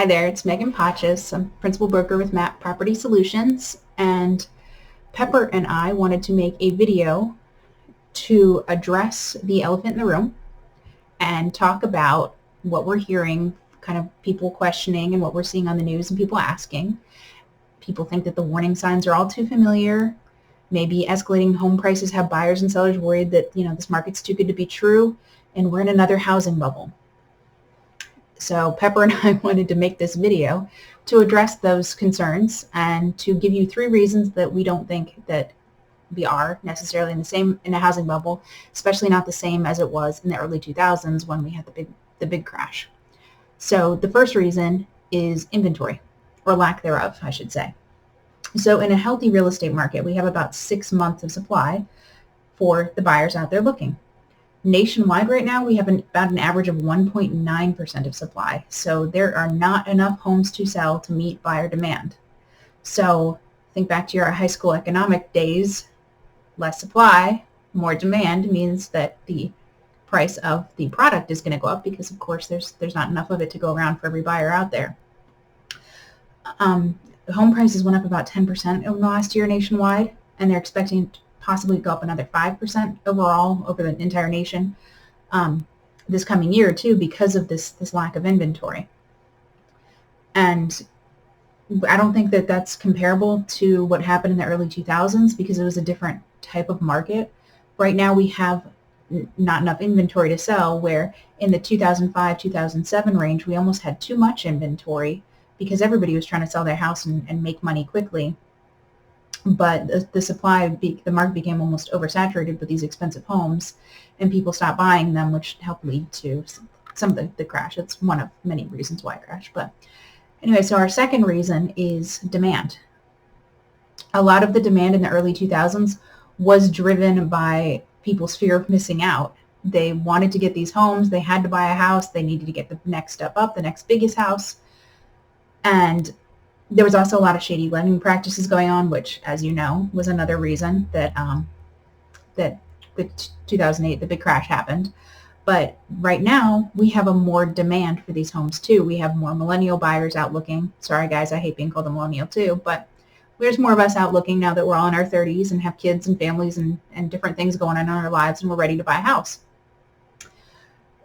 Hi there, it's Megan Potches. I'm principal broker with MAP Property Solutions, and Pepper and I wanted to make a video to address the elephant in the room and talk about what we're hearing, kind of people questioning and what we're seeing on the news and people asking. People think that the warning signs are all too familiar. Maybe escalating home prices have buyers and sellers worried that, this market's too good to be true and we're in another housing bubble. So Pepper and I wanted to make this video to address those concerns and to give you 3 reasons that we don't think that we are necessarily in a housing bubble, especially not the same as it was in the early 2000s when we had the big crash. So the first reason is inventory, or lack thereof, I should say. So in a healthy real estate market, we have about 6 months of supply for the buyers out there looking. Nationwide right now, we have about an average of 1.9% of supply. So there are not enough homes to sell to meet buyer demand. So think back to your high school economic days. Less supply, more demand means that the price of the product is going to go up because, of course, there's not enough of it to go around for every buyer out there. The home prices went up about 10% over the last year nationwide, and they're expecting possibly go up another 5% overall over the entire nation this coming year too, because of this lack of inventory. And I don't think that that's comparable to what happened in the early 2000s because it was a different type of market. Right now we have not enough inventory to sell, where in the 2005-2007 range we almost had too much inventory because everybody was trying to sell their house and make money quickly. But the market became almost oversaturated with these expensive homes, and people stopped buying them, which helped lead to some of the crash. It's one of many reasons why it crashed. But anyway, so our second reason is demand. A lot of the demand in the early 2000s was driven by people's fear of missing out. They wanted to get these homes. They had to buy a house. They needed to get the next step up, the next biggest house. And there was also a lot of shady lending practices going on, which, as you know, was another reason that that the 2008, the big crash happened. But right now, we have a more demand for these homes too. We have more millennial buyers out looking. Sorry, guys, I hate being called a millennial too, but there's more of us out looking now that we're all in our 30s and have kids and families and different things going on in our lives, and we're ready to buy a house.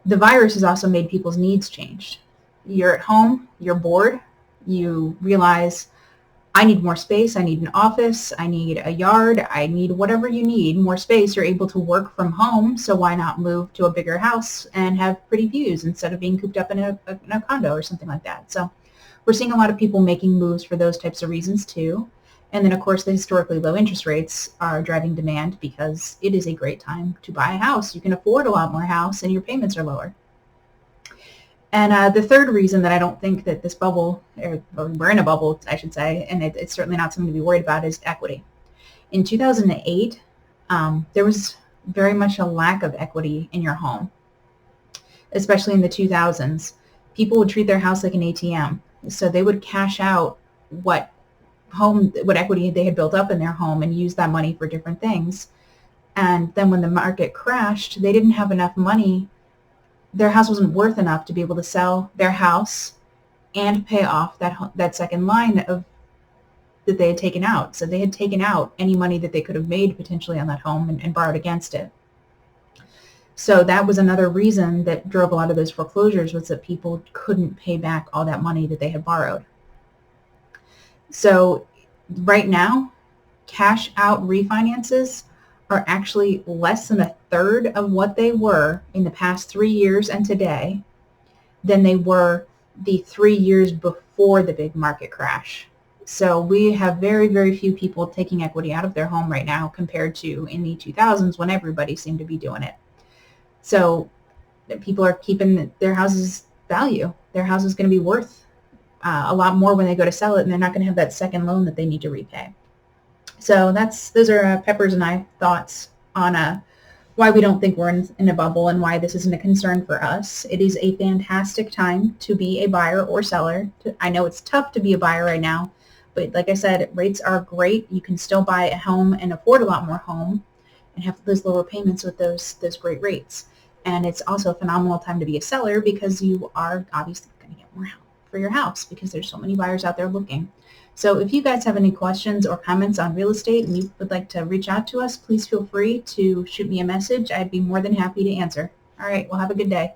The virus has also made people's needs change. You're at home, you're bored, you realize, I need more space, I need an office, I need a yard, I need whatever you need, more space. You're able to work from home, so why not move to a bigger house and have pretty views instead of being cooped up in a condo or something like that. So we're seeing a lot of people making moves for those types of reasons too. And then, of course, the historically low interest rates are driving demand because it is a great time to buy a house. You can afford a lot more house and your payments are lower. And the third reason that I don't think that this bubble, or we're in a bubble, I should say, and it's certainly not something to be worried about, is equity. In 2008, there was very much a lack of equity in your home, especially in the 2000s. People would treat their house like an ATM. So they would cash out what equity they had built up in their home and use that money for different things. And then when the market crashed, they didn't have enough money. Their house wasn't worth enough to be able to sell their house and pay off that second line that they had taken out. So they had taken out any money that they could have made potentially on that home and borrowed against it. So that was another reason that drove a lot of those foreclosures, was that people couldn't pay back all that money that they had borrowed. So right now, cash out refinances are actually less than a third of what they were in the past 3 years and today than they were the 3 years before the big market crash. So we have very, very few people taking equity out of their home right now compared to in the 2000s when everybody seemed to be doing it. So people are keeping their houses' value. Their house is going to be worth a lot more when they go to sell it, and they're not going to have that second loan that they need to repay. So those are Pepper's and I thoughts on why we don't think we're in a bubble and why this isn't a concern for us. It is a fantastic time to be a buyer or seller. I know it's tough to be a buyer right now, but like I said, rates are great. You can still buy a home and afford a lot more home and have those lower payments with those great rates. And it's also a phenomenal time to be a seller because you are obviously going to get more for your house because there's so many buyers out there looking. So if you guys have any questions or comments on real estate and you would like to reach out to us, please feel free to shoot me a message. I'd be more than happy to answer. All right, well, have a good day.